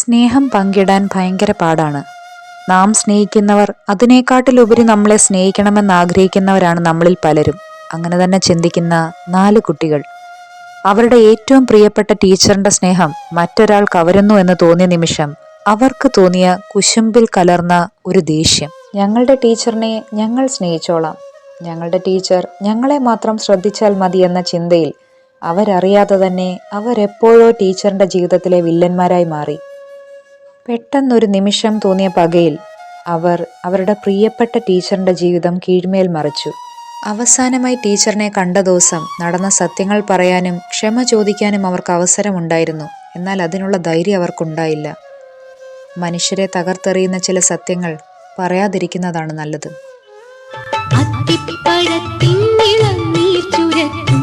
സ്നേഹം പങ്കിടാൻ ഭയങ്കര പാടാണ്. നാം സ്നേഹിക്കുന്നവർ അതിനേക്കാട്ടിലുപരി നമ്മളെ സ്നേഹിക്കണമെന്ന് ആഗ്രഹിക്കുന്നവരാണ് നമ്മളിൽ പലരും. അങ്ങനെ തന്നെ ചിന്തിക്കുന്ന 4 കുട്ടികൾ. അവരുടെ ഏറ്റവും പ്രിയപ്പെട്ട ടീച്ചറിന്റെ സ്നേഹം മറ്റൊരാൾ കവരുന്നു എന്ന് തോന്നിയ നിമിഷം അവർക്ക് തോന്നിയ കുശുമ്പിൽ കലർന്ന ഒരു ദേഷ്യം. ഞങ്ങളുടെ ടീച്ചറിനെ ഞങ്ങൾ സ്നേഹിച്ചോളാം, ഞങ്ങളുടെ ടീച്ചർ ഞങ്ങളെ മാത്രം ശ്രദ്ധിച്ചാൽ മതി എന്ന ചിന്തയിൽ അവരറിയാതെ തന്നെ അവരെപ്പോഴോ ടീച്ചറിന്റെ ജീവിതത്തിലെ വില്ലന്മാരായി മാറി. പെട്ടെന്നൊരു നിമിഷം തോന്നിയ പകയിൽ അവർ അവരുടെ പ്രിയപ്പെട്ട ടീച്ചറിന്റെ ജീവിതം കീഴ്മേൽ മറിച്ചു. അവസാനമായി ടീച്ചറിനെ കണ്ട ദിവസം നടന്ന സത്യങ്ങൾ പറയാനും ക്ഷമ ചോദിക്കാനും അവർക്ക് അവസരമുണ്ടായിരുന്നു. എന്നാൽ അതിനുള്ള ധൈര്യം അവർക്കുണ്ടായില്ല. മനുഷ്യരെ തകർത്തെറിയുന്ന ചില സത്യങ്ങൾ പറയാതിരിക്കുന്നതാണ് നല്ലത്. അത്തിപ്പഴത്തിൻ ഇളനീർ ചുരത്തി